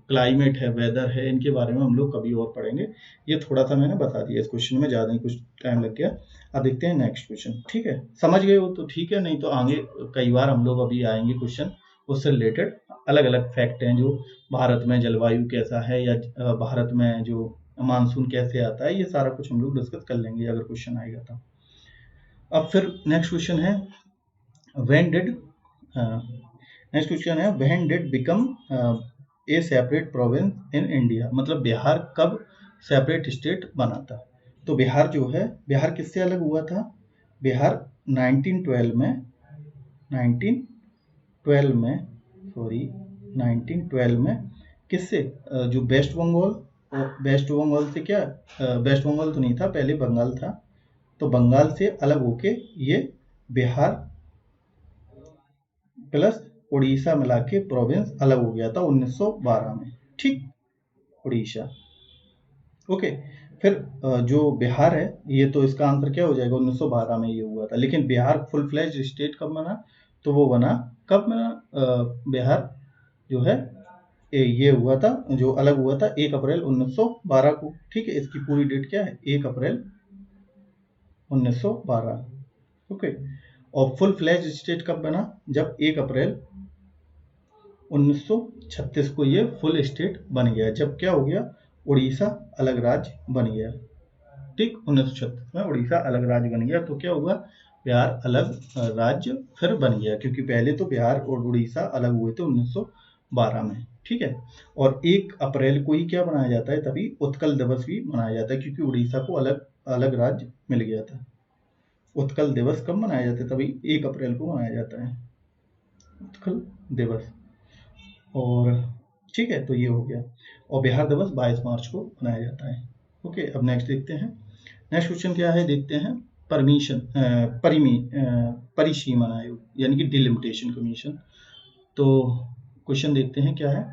क्लाइमेट है, वेदर है, इनके बारे में हम लोग कभी और पढ़ेंगे। ये थोड़ा सा मैंने बता दिया इस क्वेश्चन में, ज़्यादा ही कुछ टाइम लग गया। अब देखते हैं नेक्स्ट क्वेश्चन। ठीक है, समझ गए हो तो ठीक है, नहीं तो आगे कई बार हम लोग अभी आएंगे क्वेश्चन उससे रिलेटेड, अलग अलग फैक्ट हैं, जो भारत में जलवायु कैसा है, या भारत में जो मानसून कैसे आता है, ये सारा कुछ हम लोग डिस्कस कर लेंगे अगर क्वेश्चन आएगा तो। अब फिर नेक्स्ट क्वेश्चन है, व्हेन डिड नेक्स्ट क्वेश्चन है, when did become a separate province in India, मतलब बिहार कब सेपरेट स्टेट बना था। तो बिहार जो है, बिहार किससे अलग हुआ था, बिहार 1912 में, 1912 में, सॉरी 1912 में किससे, जो वेस्ट बंगाल, और वेस्ट बंगाल से क्या, वेस्ट बंगाल तो नहीं था, पहले बंगाल था, तो बंगाल से अलग होके ये बिहार प्लस उड़ीसा मिला के प्रोविंस अलग हो गया था 1912 में। ठीक, उड़ीसा, ओके। फिर जो बिहार है, ये तो इसका आंसर क्या हो जाएगा, 1912 में ये हुआ था। लेकिन बिहार फुल फ्लैज स्टेट कब बना, तो वो बना, कब बना, बिहार जो है ये हुआ था, जो अलग हुआ था 1 अप्रैल 1912 को। ठीक है, इसकी पूरी डेट क्या है, 1 अप्रैल 1912, ओके। और फुल फ्लैज स्टेट कब बना, जब 1 अप्रैल 1936 को ये फुल स्टेट बन गया, जब क्या हो गया, उड़ीसा अलग राज्य बन गया। ठीक, 1936 में उड़ीसा अलग राज्य बन गया, तो क्या हुआ, बिहार अलग राज्य फिर बन गया, क्योंकि पहले तो बिहार और उड़ीसा अलग हुए थे 1912 में। ठीक है, और 1 अप्रैल को ही क्या मनाया जाता है, तभी उत्कल दिवस भी मनाया जाता है, क्योंकि उड़ीसा को अलग अलग राज्य मिल गया था। उत्कल दिवस कब मनाया जाता है, तभी 1 अप्रैल को मनाया जाता है उत्कल दिवस। और ठीक है, तो ये हो गया, और बिहार दिवस 22 मार्च को मनाया जाता है। ओके, अब नेक्स्ट देखते हैं, नेक्स्ट क्वेश्चन क्या है, देखते हैं, परमिशन परिसीमन आयोग, यानी कि डिलिमिटेशन कमीशन। तो क्वेश्चन देखते हैं क्या है,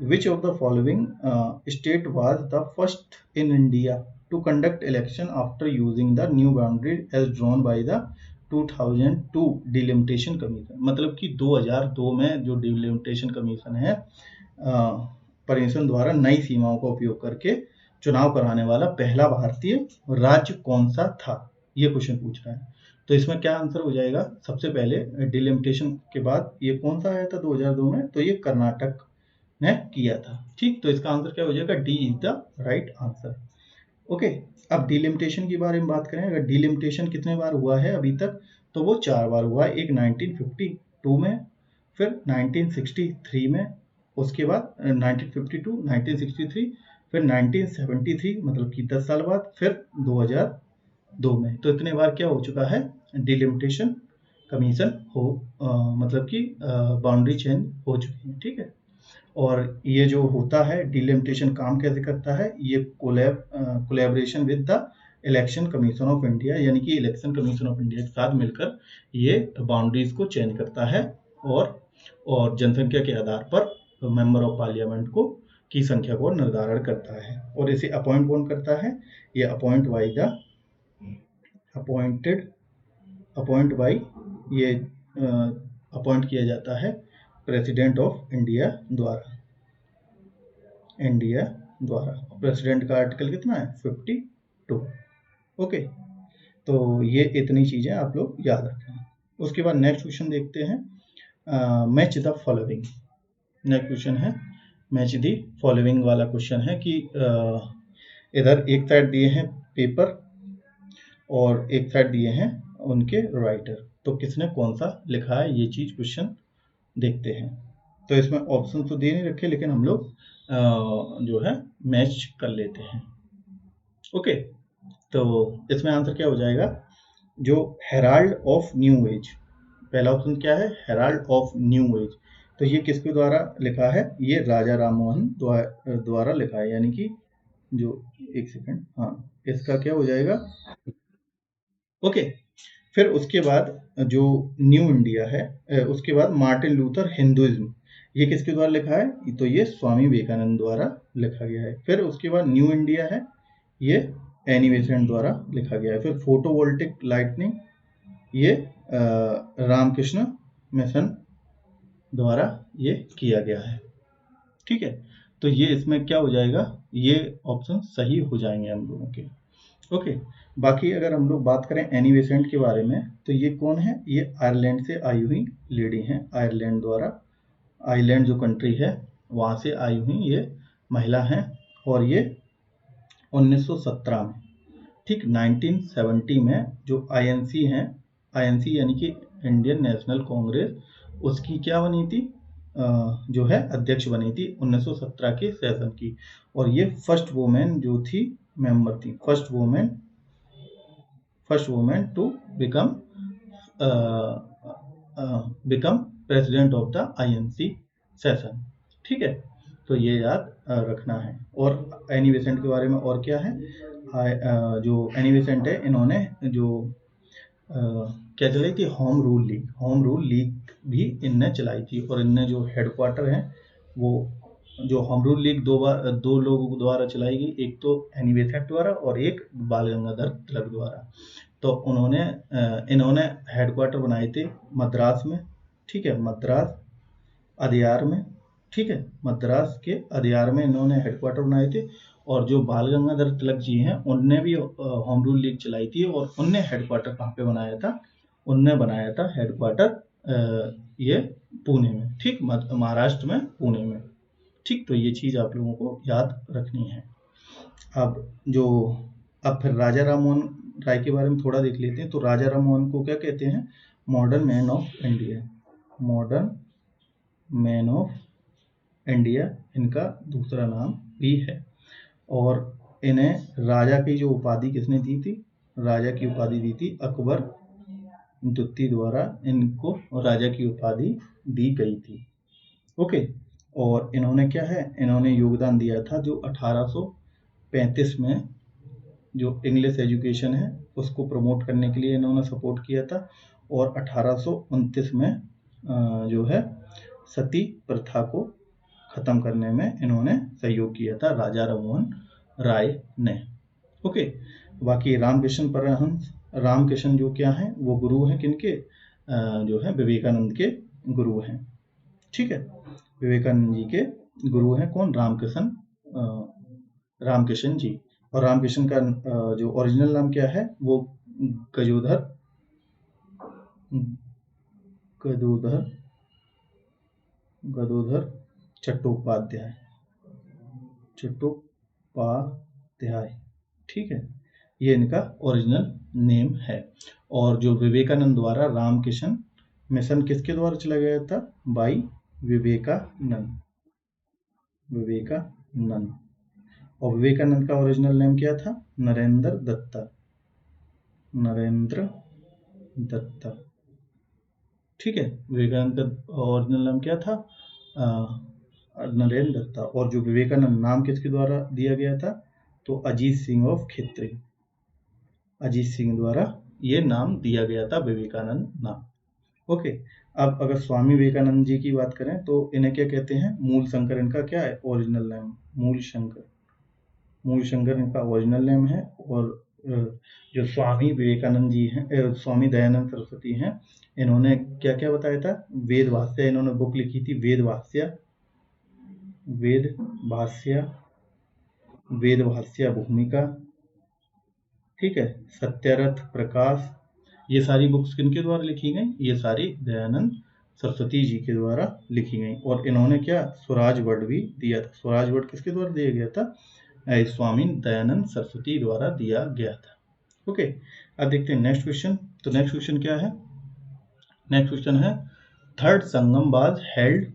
which of the following state was the first in India to conduct election after using the new boundary as drawn by the 2002 delimitation commission, मतलब कि 2002 में जो डिलिमिटेशन कमीशन है, परमिशन द्वारा नई सीमाओं का उपयोग करके चुनाव कराने वाला पहला भारतीय राज्य कौन सा था, ये क्वेश्चन पूछ रहा है। तो इसमें क्या आंसर हो जाएगा, सबसे पहले डिलिमिटेशन के बाद ये कौन सा आया था 2002 में, तो ये कर्नाटक ने किया था। ठीक, तो इसका आंसर क्या हो जाएगा, D is the right answer. Okay, अब डिलिमिटेशन के बारे में बात करें, अगर डिलिमिटेशन कितने बार हुआ है अभी तक, तो वो 4 बार हुआ है। एक 1952 में, फिर 1963 में, उसके बाद 1952, 1963, फिर 1973, मतलब कि 10 साल बाद, फिर 2002 में। तो इतने बार क्या हो चुका है, डिलिमिटेशन कमीशन हो मतलब कि बाउंड्री चेंज हो चुकी है, ठीक है। और ये जो होता है डिलिमिटेशन काम कैसे करता है, ये collaboration with the election commission of India, यानी कि इलेक्शन कमीशन ऑफ इंडिया के साथ मिलकर ये बाउंड्रीज को चेंज करता है और जनसंख्या के आधार पर मेंबर ऑफ पार्लियामेंट को की संख्या को निर्धारण करता है। और इसे अपॉइंट कौन करता है, ये अपॉइंट बाई ये अपॉइंट किया जाता है प्रेसिडेंट ऑफ इंडिया द्वारा। प्रेसिडेंट का आर्टिकल कितना है, 52। ओके, तो ये इतनी चीजें आप लोग याद रखें। उसके बाद नेक्स्ट क्वेश्चन देखते हैं, match the following. Next question है मैच द फॉलोइंग वाला क्वेश्चन है कि इधर एक साइड दिए हैं पेपर और एक साइड दिए हैं उनके राइटर, तो किसने कौन सा लिखा है, ये चीज क्वेश्चन देखते हैं। तो इसमें ऑप्शन तो दे नहीं रखे, लेकिन हम लोग जो है मैच कर लेते हैं। ओके, तो इसमें आंसर क्या हो जाएगा, जो हेराल्ड ऑफ न्यू एज, पहला ऑप्शन क्या है, हेराल्ड ऑफ न्यू एज, तो ये किसके द्वारा लिखा है, ये राजा राम मोहन द्वारा लिखा है, यानी कि जो एक सेकंड, हाँ इसका क्या हो जाएगा। ओके, फिर उसके बाद जो न्यू इंडिया है, उसके बाद मार्टिन लूथर हिंदुइज्म, ये किसके द्वारा लिखा है, तो ये स्वामी विवेकानंद द्वारा लिखा गया है। फिर उसके बाद न्यू इंडिया है, ये एनी बेसेंट द्वारा लिखा गया है। फिर फोटोवोल्टिक लाइटनिंग, ये रामकृष्ण मिशन द्वारा ये किया गया है, ठीक है। तो ये इसमें क्या हो जाएगा, ये ऑप्शन सही हो जाएंगे हम लोगों के। ओके, बाकी अगर हम लोग बात करें एनी बेसेंट के बारे में, तो ये कौन है, ये आयरलैंड से आई हुई लेडी हैं, आयरलैंड द्वारा, आयरलैंड जो कंट्री है वहाँ से आई हुई ये महिला हैं, और ये 1917 में, ठीक 1970 में जो आईएनसी हैं, आईएनसी यानी कि इंडियन नेशनल कांग्रेस, उसकी क्या बनी थी, जो है अध्यक्ष बनी थी 1917 के सेशन की। और ये फर्स्ट वुमेन जो थी मेंबर थी, first women to become president of the INC session, ठीक है। तो ये याद रखना है। और एनी बेसेंट के बारे में और क्या है, जो एनी बेसेंट है, इन्होंने जो क्या चलाई थी, होम रूल लीग भी इनने चलाई थी। और इनने जो हेडक्वार्टर है वो जो होम रूल लीग दो लोगों द्वारा चलाई गई, एक तो एनी बेसेंट द्वारा और एक बाल गंगाधर तिलक द्वारा। तो इन्होंने हेडक्वार्टर बनाए थे मद्रास में, ठीक है, मद्रास अदियार में, ठीक है, मद्रास के अदियार में इन्होंने हेडक्वार्टर बनाए थे। और जो बाल गंगाधर तिलक जी हैं, उनने भी होम रूल लीग चलाई थी, और उनने हेडक्वार्टर कहाँ पे बनाया था, उनने बनाया था हेडक्वार्टर ये पुणे में, ठीक, महाराष्ट्र में पुणे में, ठीक। तो ये चीज आप लोगों को याद रखनी है। अब फिर राजा राम मोहन राय के बारे में थोड़ा देख लेते हैं। तो राजा राम मोहन को क्या कहते हैं, modern man of India, modern man of India इनका दूसरा नाम भी है। और इन्हें राजा की जो उपाधि किसने दी थी, राजा की उपाधि दी थी अकबर द्वितीय द्वारा, इनको राजा की उपाधि दी गई थी। ओके, और इन्होंने क्या है, इन्होंने योगदान दिया था जो 1835 में जो इंग्लिश एजुकेशन है उसको प्रमोट करने के लिए इन्होंने सपोर्ट किया था। और 1829 में जो है सती प्रथा को खत्म करने में इन्होंने सहयोग किया था, राजा राममोहन राय ने। ओके, बाकी रामकृष्ण जो क्या है, वो गुरु हैं किनके, जो है विवेकानंद के गुरु हैं, ठीक है। विवेकानंद जी के गुरु हैं कौन, रामकृष्ण जी। और रामकृष्ण का जो ओरिजिनल नाम क्या है, वो गदोधर चट्टोपाध्याय, ठीक है, ये इनका ओरिजिनल नेम है। और जो विवेकानंद द्वारा रामकृष्ण मिशन किसके द्वारा चला गया था, बाई विवेकानंद। और विवेकानंद का ओरिजिनल नेम क्या था, नरेंद्र दत्ता। ठीक है, विवेकानंद का ओरिजिनल नाम क्या था? नरेंद्र दत्ता। और जो विवेकानंद नाम किसके द्वारा दिया गया था? तो अजीत सिंह ऑफ खित्री, अजीत सिंह द्वारा ये नाम दिया गया था, विवेकानंद नाम। ओके, अब अगर स्वामी विवेकानंद जी की बात करें तो इन्हें क्या कहते हैं? मूल शंकर इनका क्या है? ओरिजिनल नेम मूल शंकर, मूल शंकर इनका ओरिजिनल नेम है। और जो स्वामी विवेकानंद जी हैं, स्वामी दयानंद सरस्वती हैं, इन्होंने क्या क्या बताया था? वेद भाष्य, इन्होंने बुक लिखी थी वेद भाष्य, वेद भाष्य, वेद भाष्य भूमिका, ठीक है, सत्यार्थ प्रकाश। ये सारी बुक्स किनके द्वारा लिखी गई? ये सारी दयानंद सरस्वती जी के द्वारा लिखी गई। और इन्होंने क्या? स्वराज वर्ड भी दिया था। स्वराज वर्ड किसके द्वारा दिया गया था? स्वामी दयानंद सरस्वती द्वारा दिया गया था। ओके, अब देखते हैं नेक्स्ट क्वेश्चन। तो नेक्स्ट क्वेश्चन क्या है? नेक्स्ट क्वेश्चन है थर्ड संगम वाज हेल्ड,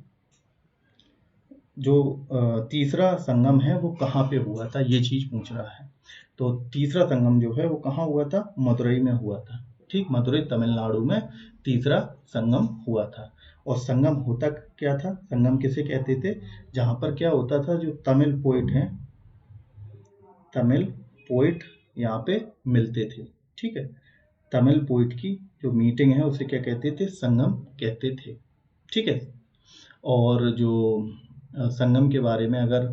जो तीसरा संगम है वो कहाँ पे हुआ था? ये चीज पूछ रहा है। तो तीसरा संगम जो है वो कहाँ हुआ था? मदुरई में हुआ था। ठीक, मदुरई तमिलनाडु में तीसरा संगम हुआ था। और संगम होता क्या था? संगम किसे कहते थे? जहां पर क्या होता था, जो तमिल पोइट हैं, तमिल पोइट यहाँ पे मिलते थे। ठीक है, तमिल पोइट की जो मीटिंग है उसे क्या कहते थे? संगम कहते थे। ठीक है, और जो संगम के बारे में, अगर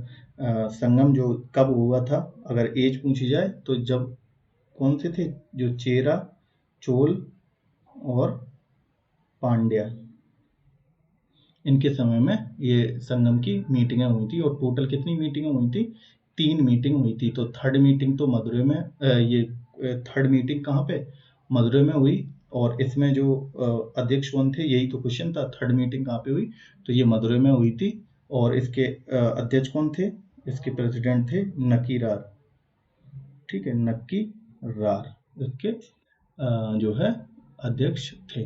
संगम जो कब हुआ था, अगर एज पूछी जाए तो जब कौन से थे? जो चेरा, चोल और पांड्या, इनके समय में ये संगम की मीटिंगें हुई थी। और टोटल कितनी मीटिंगें हुई थी? 3 मीटिंग हुई थी। तो थर्ड मीटिंग तो मदुरई में, ये थर्ड मीटिंग कहाँ पे? मदुरई में हुई। और इसमें जो अध्यक्ष कौन थे, यही तो क्वेश्चन था, थर्ड मीटिंग कहाँ पे हुई? तो ये मदुरई में हुई थी। और इसके अध्यक्ष कौन थे? इसके प्रेसिडेंट थे नक्की रार। ठीक है, नक्की रार इसके जो है अध्यक्ष थे।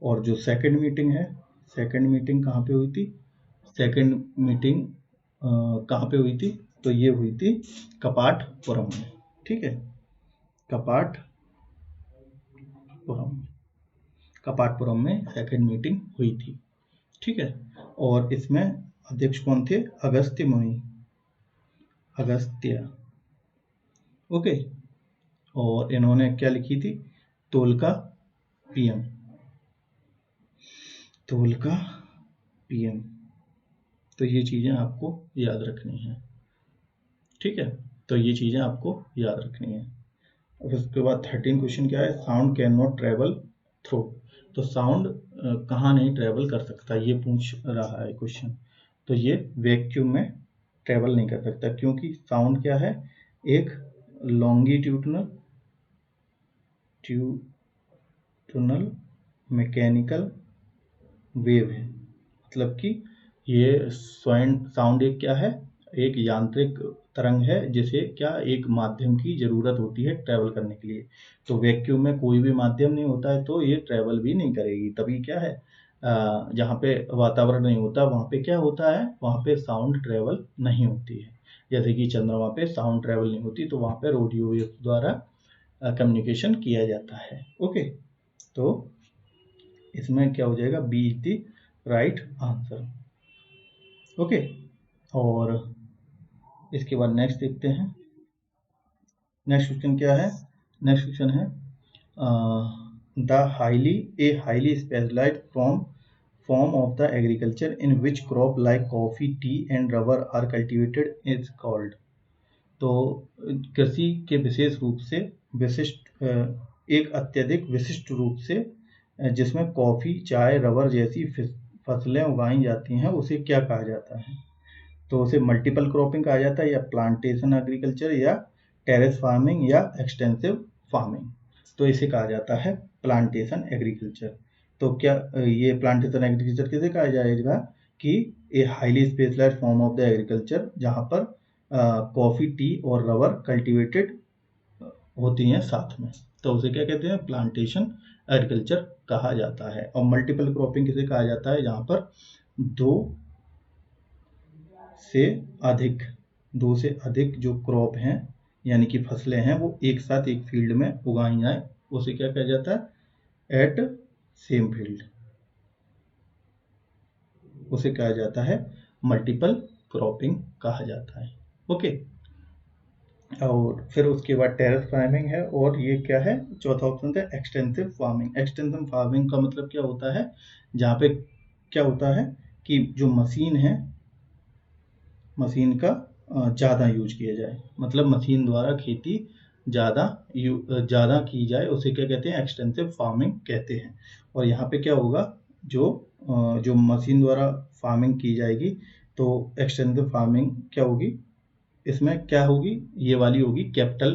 और जो सेकंड मीटिंग है, सेकंड मीटिंग कहाँ पे हुई थी? सेकंड मीटिंग कहाँ पे हुई थी? तो ये हुई थी कपाटपुरम में। ठीक है, कपाटपुरम में सेकंड मीटिंग हुई थी। ठीक है, और इसमें अध्यक्ष कौन थे? अगस्त्य मुनि, अगस्त्य। ओके, और इन्होंने क्या लिखी थी? तोलका पीएम, तोलका पीएम। तो ये चीजें आपको याद रखनी है। ठीक है, तो ये चीजें आपको याद रखनी है। उसके बाद 13 क्वेश्चन क्या है? Sound can not travel through. तो साउंड कहाँ नहीं ट्रेवल कर सकता, ये पूछ रहा है क्वेश्चन। तो ये वैक्यूम में ट्रेवल नहीं कर सकता, क्योंकि साउंड क्या है? एक लॉन्गिट्यूडनल मैकेनिकल वेव है। मतलब कि ये साउंड एक क्या है? एक यांत्रिक तरंग है, जिसे क्या एक माध्यम की जरूरत होती है ट्रेवल करने के लिए। तो वैक्यूम में कोई भी माध्यम नहीं होता है, तो ये ट्रेवल भी नहीं करेगी। तभी क्या है, जहाँ पे वातावरण नहीं होता वहाँ पे क्या होता है? वहाँ पे साउंड ट्रेवल नहीं होती है। जैसे कि चंद्रमा पे साउंड ट्रेवल नहीं होती, तो वहाँ पे रेडियो वेव द्वारा कम्युनिकेशन किया जाता है। ओके, तो इसमें क्या हो जाएगा? B is the right answer. Okay, और इसके बाद नेक्स्ट देखते हैं। नेक्स्ट क्वेश्चन क्या है? नेक्स्ट क्वेश्चन है the highly specialised form of the agriculture in which crop like coffee, tea and rubber are cultivated is called. तो कृषि के विशेष रूप से एक अत्यधिक विशिष्ट रूप से जिसमें कॉफी, चाय, रबर जैसी फसलें उगाई जाती हैं, उसे क्या कहा जाता है? तो उसे मल्टीपल क्रॉपिंग कहा जाता है, या प्लांटेशन एग्रीकल्चर, या टेरेस फार्मिंग, या एक्सटेंसिव फार्मिंग। तो इसे कहा जाता है प्लांटेशन एग्रीकल्चर। तो क्या ये प्लांटेशन एग्रीकल्चर किसे कहा जाएगा? कि a highly specialised form of the agriculture, जहाँ पर कॉफी, टी और रबर कल्टिवेटेड होती हैं साथ में, तो उसे क्या कहते हैं? प्लांटेशन एग्रीकल्चर कहा जाता है। और मल्टीपल क्रॉपिंग किसे कहा जाता है? जहाँ पर दो से अधिक जो क्रॉप हैं, यानी कि फसलें हैं, वो एक साथ एक फील्ड में उगाई जाए, उसे क्या कहा जाता है? At same field. उसे कहा जाता है मल्टीपल क्रॉपिंग कहा जाता है। ओके, और फिर उसके बाद टेरेस फार्मिंग है, और ये क्या है, चौथा ऑप्शन है एक्सटेंसिव फार्मिंग। एक्सटेंसिव फार्मिंग का मतलब क्या होता है, जहाँ पे क्या होता है कि जो मशीन है, मशीन का ज़्यादा यूज किया जाए, मतलब मशीन द्वारा खेती ज़्यादा की जाए, उसे क्या कहते हैं, एक्सटेंसिव फार्मिंग कहते हैं। और यहाँ पे क्या होगा, जो मशीन द्वारा फार्मिंग की जाएगी, तो एक्सटेंसिव फार्मिंग क्या होगी, इसमें क्या होगी, ये वाली होगी कैपिटल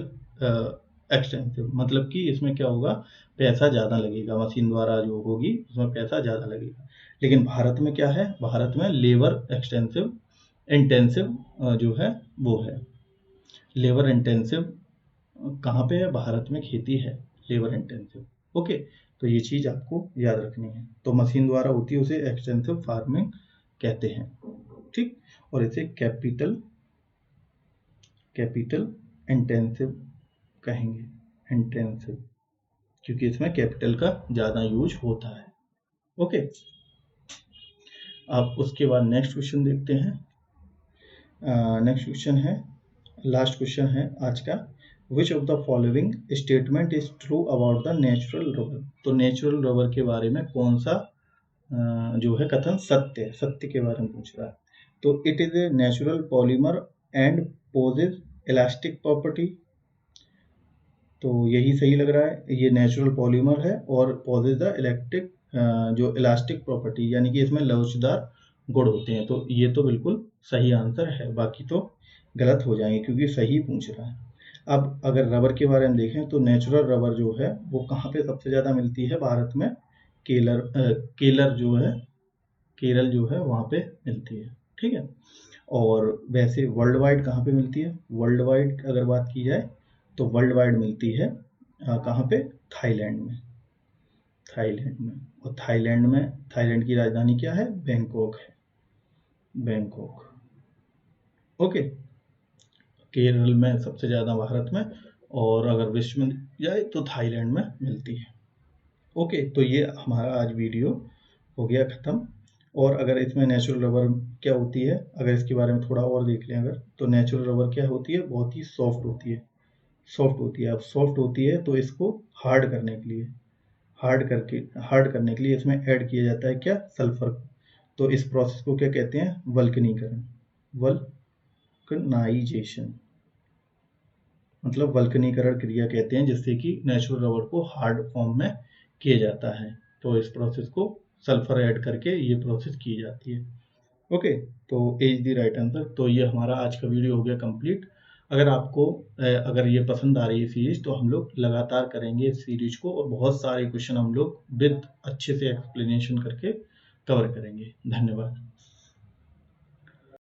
एक्सटेंसिव, मतलब कि इसमें क्या होगा, पैसा ज़्यादा लगेगा, मशीन द्वारा जो होगी उसमें पैसा ज़्यादा लगेगा। लेकिन भारत में क्या है, भारत में लेबर इंटेंसिव जो है वो है, लेबर इंटेंसिव कहाँ पे है, भारत में खेती है लेबर इंटेंसिव। ओके, तो ये चीज़ आपको याद रखनी है। तो मशीन द्वारा होती है उसे एक्सटेंसिव फार्मिंग कहते हैं, ठीक। और इसे कैपिटल इंटेंसिव कहेंगे, इंटेंसिव, क्योंकि इसमें कैपिटल का ज़्यादा यूज होता है। ओके, अब उसके बाद नेक्स्ट क्वेश्चन देखते हैं। नेक्स्ट क्वेश्चन है, लास्ट क्वेश्चन है आज का, विच of the following statement is true about the natural rubber. तो नेचुरल रबर के बारे में कौन सा जो है कथन सत्य के बारे में पूछ रहा है। तो it is a natural polymer and possesses elastic property, तो यही सही लग रहा है, ये नेचुरल पॉलीमर है और पोजेज द जो इलास्टिक प्रॉपर्टी, यानी कि इसमें लोचदार गुण होते हैं। तो ये तो बिल्कुल सही आंसर है, बाकी तो गलत हो जाएंगे क्योंकि सही पूछ रहा है। अब अगर रबर के बारे में देखें तो नेचुरल रबर जो है वो कहाँ पे सबसे ज़्यादा मिलती है, भारत में केरल जो है वहाँ पे मिलती है, ठीक है। और वैसे वर्ल्ड वाइड कहाँ पे मिलती है, वर्ल्ड वाइड अगर बात की जाए तो वर्ल्ड वाइड मिलती है कहाँ पे, थाईलैंड में। और थाईलैंड की राजधानी क्या है, बैंकॉक है, बैंकॉक। ओके, केरल में सबसे ज़्यादा भारत में, और अगर विश्व में जाए तो थाईलैंड में मिलती है। ओके, तो ये हमारा आज वीडियो हो गया ख़त्म। और अगर इसमें नेचुरल रबर क्या होती है, अगर इसके बारे में थोड़ा और देख लें अगर, तो नेचुरल रबर क्या होती है, बहुत ही सॉफ्ट होती है। अब सॉफ्ट होती है तो इसको हार्ड करने के लिए इसमें ऐड किया जाता है क्या, सल्फर। तो इस प्रोसेस को क्या कहते हैं, वल्कनाइजेशन, मतलब वल्कनीकरण क्रिया कहते हैं, जिससे कि नेचुरल रबर को हार्ड फॉर्म में किया जाता है। तो इस प्रोसेस को सल्फर ऐड करके ये प्रोसेस की जाती है। ओके, तो इज द राइट आंसर। तो ये हमारा आज का वीडियो हो गया कंप्लीट। अगर ये पसंद आ रही है सीरीज, तो हम लोग लगातार करेंगे इस सीरीज को, और बहुत सारे क्वेश्चन हम लोग विद अच्छे से एक्सप्लेनेशन करके कवर करेंगे। धन्यवाद।